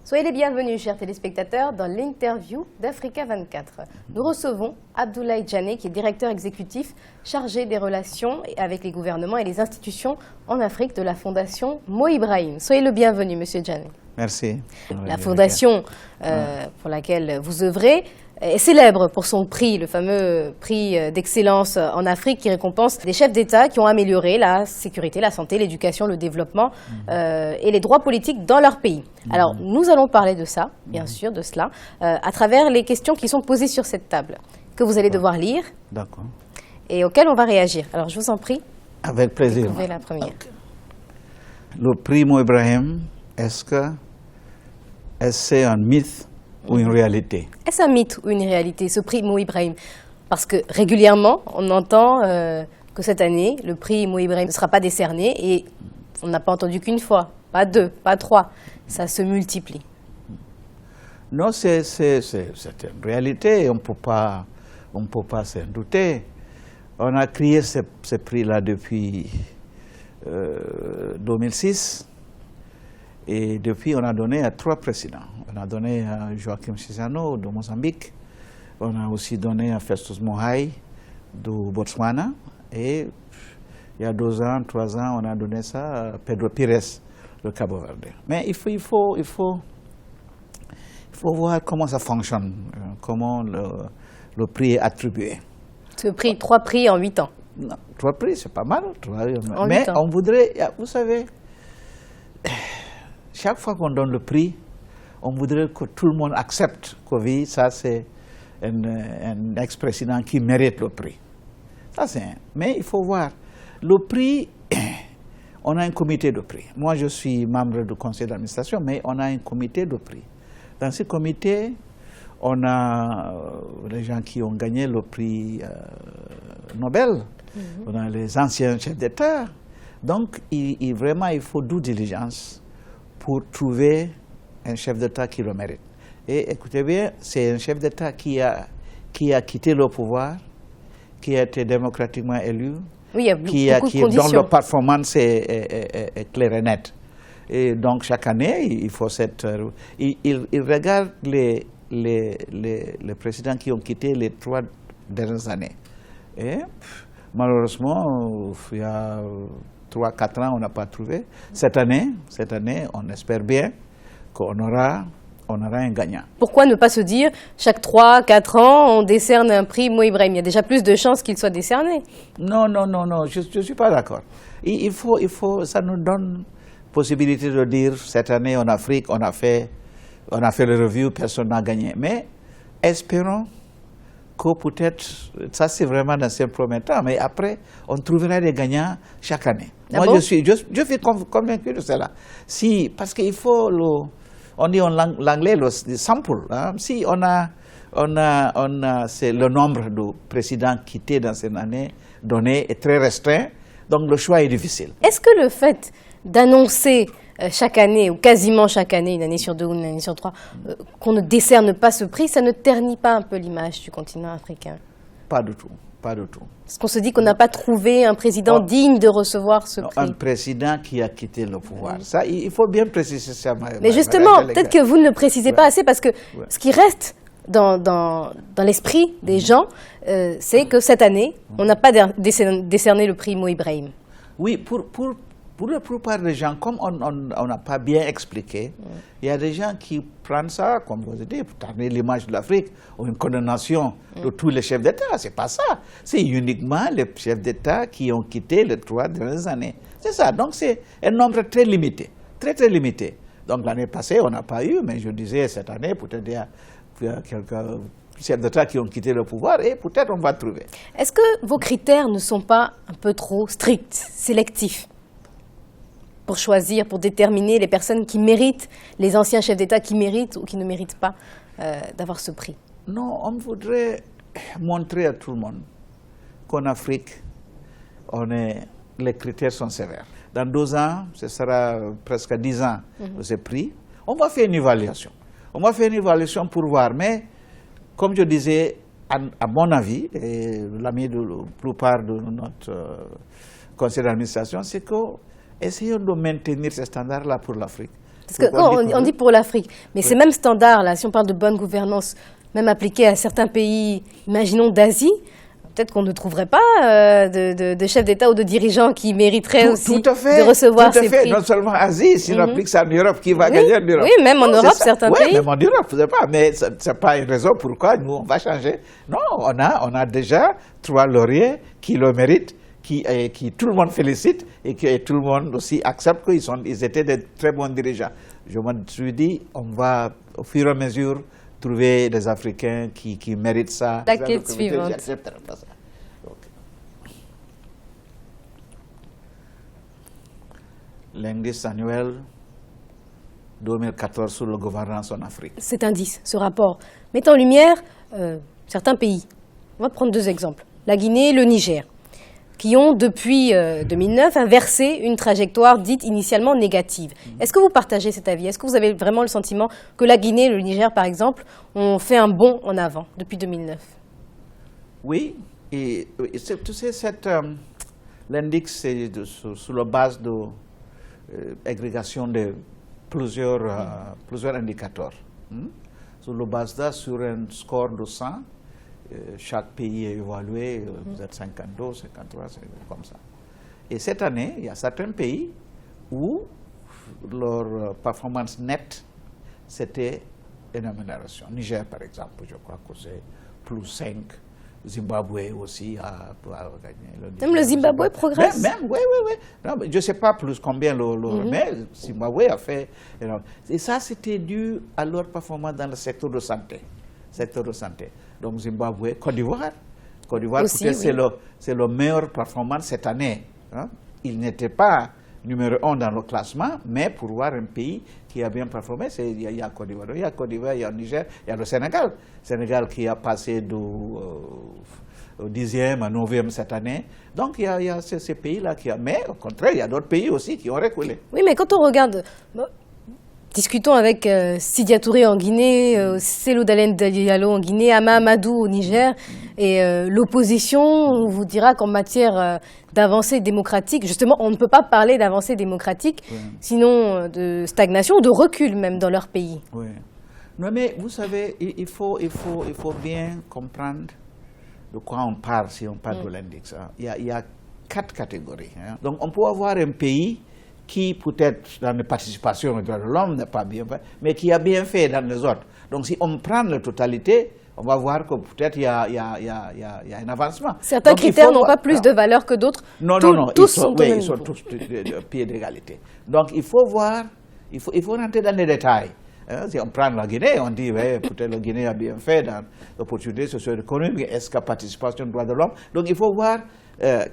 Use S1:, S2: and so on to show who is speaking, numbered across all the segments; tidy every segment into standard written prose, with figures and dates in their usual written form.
S1: Soyez les bienvenus, chers téléspectateurs, dans l'interview d'Africa 24. Nous recevons Abdoulaye Djane, qui est directeur exécutif chargé des relations avec les gouvernements et les institutions en Afrique de la Fondation Mo Ibrahim. Soyez le bienvenu, Monsieur Djane.
S2: Merci.
S1: La fondation pour laquelle vous œuvrez est célèbre pour son prix, le fameux prix d'excellence en Afrique qui récompense des chefs d'État qui ont amélioré la sécurité, la santé, l'éducation, le développement et les droits politiques dans leur pays. Alors, nous allons parler de ça, bien sûr, de cela, à travers les questions qui sont posées sur cette table, que vous allez devoir lire et auxquelles on va réagir. Alors, je vous en prie.
S2: Avec plaisir.
S1: Découvrez la première.
S2: Le prix Mo Ibrahim, est-ce que c'est un mythe ou une réalité?
S1: Est-ce un mythe ou une réalité, ce prix Mo Ibrahim? Parce que régulièrement, on entend que cette année, le prix Mo Ibrahim ne sera pas décerné et on n'a pas entendu qu'une fois, pas deux, pas trois. Ça se multiplie.
S2: Non, c'est une réalité, on ne peut pas s'en douter. On a créé ce prix-là depuis 2006. Et depuis, on a donné à 3 présidents. On a donné à Joachim Chissano de Mozambique. On a aussi donné à Festus Mogae du Botswana. Et il y a 2 ans, 3 ans, on a donné ça à Pedro Pires, le Cabo-Verde. Mais il faut voir comment ça fonctionne, comment le prix est attribué.
S1: Ce prix, 3 prix en 8 ans.
S2: Non, 3 prix, c'est pas mal.
S1: Mais
S2: on voudrait, vous savez, chaque fois qu'on donne le prix, on voudrait que tout le monde accepte que oui, ça c'est un ex-président qui mérite le prix. Ça c'est. Mais il faut voir, le prix, on a un comité de prix. Moi je suis membre du conseil d'administration, mais on a un comité de prix. Dans ce comité, on a les gens qui ont gagné le prix Nobel, on a les anciens chefs d'État. Donc vraiment il faut due diligence pour trouver un chef d'État qui le mérite. Et écoutez bien, c'est un chef d'État qui a quitté le pouvoir, qui a été démocratiquement élu,
S1: oui, il y a beaucoup de conditions.
S2: dont la performance est claire et nette. Et donc chaque année, il faut il regarde les présidents qui ont quitté les 3 dernières années. Et malheureusement, il y a 3-4 ans, on n'a pas trouvé. Cette année, on espère bien qu'on aura un gagnant.
S1: Pourquoi ne pas se dire, chaque 3-4 ans, on décerne un prix Mo Ibrahim? Il y a déjà plus de chances qu'il soit décerné.
S2: Non, je ne suis pas d'accord. Il faut, ça nous donne possibilité de dire, cette année en Afrique, on a fait le review, personne n'a gagné. Mais espérons que peut-être, ça c'est vraiment dans un premier temps, mais après, on trouvera des gagnants chaque année. Moi, je suis convaincu de cela. Parce qu'il faut, on dit en anglais, le sample. Hein. Si c'est le nombre de présidents quittés dans cette année donnée est très restreint, donc le choix est difficile.
S1: Est-ce que le fait d'annoncer chaque année, ou quasiment chaque année, une année sur 2 ou une année sur 3, qu'on ne décerne pas ce prix, ça ne ternit pas un peu l'image du continent africain?
S2: Pas du tout, pas du tout.
S1: Parce qu'on se dit qu'on n'a pas trouvé un président digne de recevoir ce prix.
S2: Un président qui a quitté le pouvoir. Ça, il faut bien préciser ça.
S1: Mais justement, peut-être que vous ne le précisez pas assez, parce que ce qui reste dans l'esprit des gens, c'est que cette année, on n'a pas décerné le prix Mo Ibrahim.
S2: Oui, pour la plupart des gens, comme on n'a pas bien expliqué, il y a des gens qui prennent ça, comme vous avez dit, pour donner l'image de l'Afrique, ou une condamnation de tous les chefs d'État. C'est pas ça. C'est uniquement les chefs d'État qui ont quitté les 3 dernières années. C'est ça. Donc c'est un nombre très limité. Très, très limité. Donc l'année passée, on n'a pas eu, mais je disais cette année, peut-être il y a quelques chefs d'État qui ont quitté le pouvoir et peut-être on va trouver.
S1: Est-ce que vos critères ne sont pas un peu trop stricts, sélectifs, pour choisir, pour déterminer les personnes qui méritent, les anciens chefs d'État qui méritent ou qui ne méritent pas d'avoir ce prix?
S2: Non, on voudrait montrer à tout le monde qu'en Afrique, les critères sont sévères. Dans 2 ans, ce sera presque 10 ans de ce prix. On va faire une évaluation. On va faire une évaluation pour voir. Mais, comme je disais, à mon avis, et l'avis de la plupart de notre conseil d'administration, c'est que essayons de maintenir ces standards-là pour l'Afrique.
S1: Parce que quand on dit pour l'Afrique, mais ces mêmes standards-là, si on parle de bonne gouvernance, même appliqués à certains pays, imaginons d'Asie, peut-être qu'on ne trouverait pas de chefs d'État ou de dirigeants qui mériteraient aussi de recevoir ces prix.
S2: Non seulement Asie, si on applique ça en Europe, qui va gagner en Europe?
S1: Oui, même en Europe, certains pays.
S2: Oui, même en Europe, je ne sais pas, mais ce n'est pas une raison pourquoi nous, on va changer. Non, on a déjà 3 lauriers qui le méritent, qui tout le monde félicite et que tout le monde aussi accepte qu'ils étaient de très bons dirigeants. Je me suis dit, on va au fur et à mesure trouver des Africains qui méritent ça.
S1: La question suivante.
S2: J'accepterai pas ça. Okay. L'indice annuel 2014 sur la gouvernance en Afrique.
S1: Cet indice, ce rapport, met en lumière certains pays. On va prendre 2 exemples. La Guinée et le Niger, qui ont, depuis 2009, inversé une trajectoire dite initialement négative. Est-ce que vous partagez cet avis? Est-ce que vous avez vraiment le sentiment que la Guinée et le Niger, par exemple, ont fait un bond en avant depuis 2009?
S2: Oui, et tu sais, l'index, c'est sur la base de l'agrégation de plusieurs indicateurs. Sur la base de sur un score de 100, chaque pays est évalué, vous êtes 52, 53, c'est comme ça. Et cette année, il y a certains pays où leur performance nette, c'était une amélioration. Niger, par exemple, je crois que c'est plus 5. Zimbabwe aussi a gagné.
S1: Même le Zimbabwe progresse.
S2: Oui. Je ne sais pas plus combien mais Zimbabwe a fait. Et ça, c'était dû à leur performance dans le secteur de santé. Donc Zimbabwe, Côte d'Ivoire
S1: aussi,
S2: c'est le meilleur performance cette année. Hein. Il n'était pas numéro 1 dans le classement, mais pour voir un pays qui a bien performé, il y a Côte d'Ivoire, il y a le Niger, il y a le Sénégal. Sénégal qui a passé au 10e à 9e cette année. Donc il y a ces pays-là mais au contraire, il y a d'autres pays aussi qui ont reculé.
S1: Oui, mais quand on regarde... Discutons avec Sidya Touré en Guinée, Cellou Dalein Diallo en Guinée, Ama Amadou au Niger. Et l'opposition vous dira qu'en matière d'avancée démocratique, justement, on ne peut pas parler d'avancée démocratique, sinon de stagnation ou de recul même dans leur pays.
S2: Oui. Non, mais vous savez, il faut bien comprendre de quoi on parle si on parle de l'index. Hein. Il y a 4 catégories. Hein. Donc on peut avoir un pays qui peut-être dans la participation aux droits de l'homme n'est pas bien fait, mais qui a bien fait dans les autres. Donc si on prend la totalité, on va voir que peut-être il y a un avancement.
S1: Certains critères n'ont pas plus de valeur que d'autres.
S2: Non, ils sont tous de pied d'égalité. Donc il faut voir, il faut rentrer dans les détails. Si on prend la Guinée, on dit peut-être la Guinée a bien fait dans l'opportunité socio-économique, est-ce qu'il y a participation aux droits de l'homme? Donc il faut voir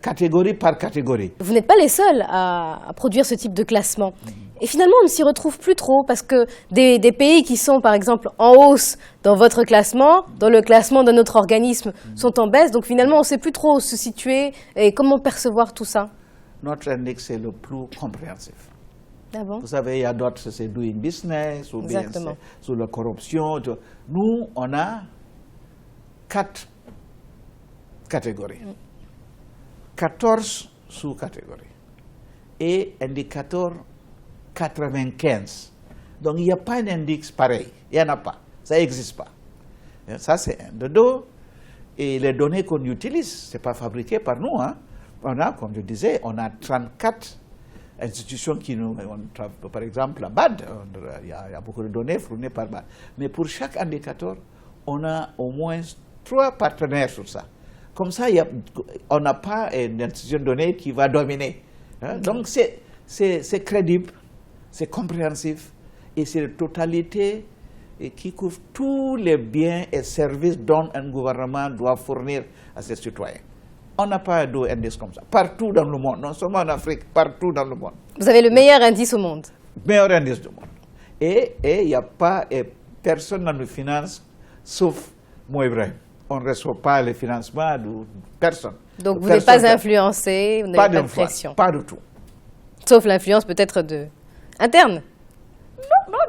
S2: catégorie par catégorie.
S1: Vous n'êtes pas les seuls à produire ce type de classement. Et finalement, on ne s'y retrouve plus trop parce que des pays qui sont, par exemple, en hausse dans votre classement, dans le classement de notre organisme, sont en baisse. Donc finalement, on ne sait plus trop où se situer et comment percevoir tout ça.
S2: Notre index est le plus compréhensif.
S1: Ah bon?
S2: Vous savez, il y a d'autres, c'est doing business, ou bien sur la corruption. Nous, on a 4 catégories. 14 sous-catégories. Et indicateur 95. Donc, il n'y a pas un index pareil. Il n'y en a pas. Ça n'existe pas. Ça, c'est un de deux. Et les données qu'on utilise, ce n'est pas fabriqué par nous. Hein. On a, comme je disais, on a 34 institutions qui nous... par exemple, la BAD, il y a beaucoup de données fournies par BAD. Mais pour chaque indicateur, on a au moins 3 partenaires sur ça. Comme ça, on n'a pas une institution de données qui va dominer. Hein? Donc, c'est crédible, c'est compréhensif, et c'est la totalité qui couvre tous les biens et services dont un gouvernement doit fournir à ses citoyens. On n'a pas d'indice comme ça, partout dans le monde, non seulement en Afrique, partout dans le monde.
S1: Vous avez le meilleur indice au monde.
S2: Meilleur indice du monde. Et il n'y a pas personne dans nos finances, sauf moi, Ibrahim. On ne reçoit pas les financements de personne.
S1: Donc vous n'êtes pas influencé, vous n'avez pas de pression.
S2: Pas du tout.
S1: Sauf l'influence peut-être interne.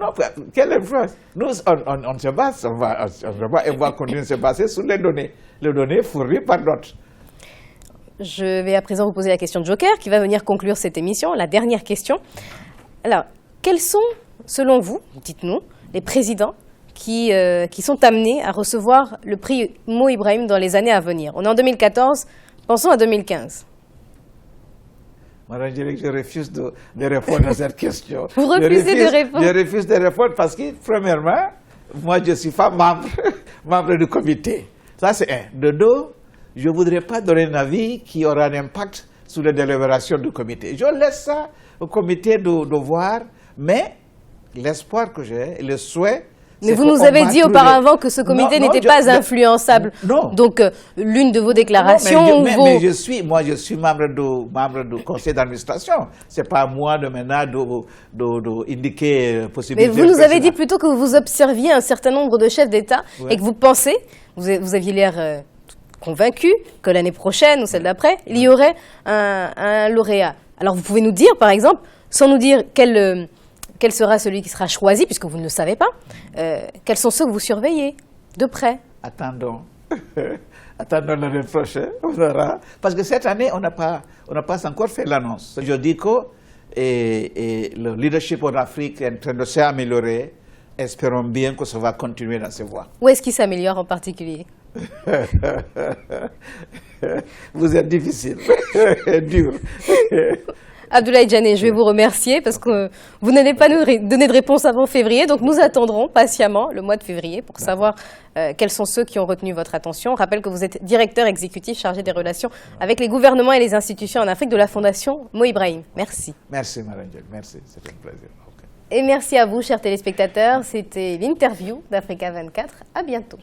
S2: Non. Quelle influence? Nous, on se base, on va continuer de se baser sur les données fournies par d'autres.
S1: Je vais à présent vous poser la question de Joker qui va venir conclure cette émission, la dernière question. Alors, quels sont selon vous, dites-nous, les présidents qui sont amenés à recevoir le prix Mo Ibrahim dans les années à venir? On est en 2014, pensons à 2015.
S2: Madame Angélique, je refuse de répondre à cette question.
S1: Vous refusez de répondre?
S2: Je refuse de répondre parce que, premièrement, moi, je ne suis pas membre du comité. Ça, c'est un. De deux, je ne voudrais pas donner un avis qui aura un impact sur les délibérations du comité. Je laisse ça au comité de voir, mais l'espoir que j'ai, le souhait.
S1: Mais vous nous avez dit auparavant que ce comité n'était pas influençable.
S2: Non.
S1: Donc, l'une de vos déclarations...
S2: Mais je suis membre du conseil d'administration. Ce n'est pas à moi de maintenant d'indiquer possibilité.
S1: Mais vous nous avez dit plutôt que vous observiez un certain nombre de chefs d'État et que vous pensez, vous aviez l'air convaincu que l'année prochaine ou celle d'après, il y aurait un lauréat. Alors, vous pouvez nous dire, par exemple, sans nous dire quel sera celui qui sera choisi, puisque vous ne le savez pas, quels sont ceux que vous surveillez de près?
S2: Attendons. Attendons l'année prochaine, on verra. Parce que cette année, on n'a pas encore fait l'annonce. Je dis que le leadership en Afrique est en train de s'améliorer. Espérons bien que ça va continuer dans ces voies.
S1: Où est-ce qu'il s'améliore en particulier?
S2: Vous êtes difficile, dur.
S1: Abdoulaye Diané, je vais vous remercier parce que vous n'allez pas nous donner de réponse avant février, donc nous attendrons patiemment le mois de février pour savoir quels sont ceux qui ont retenu votre attention. Je rappelle que vous êtes directeur exécutif chargé des relations avec les gouvernements et les institutions en Afrique de la Fondation Mo Ibrahim. Merci.
S2: Merci Madame Diané, merci, c'est un plaisir.
S1: Et merci à vous, chers téléspectateurs. C'était l'interview d'Africa 24. À bientôt.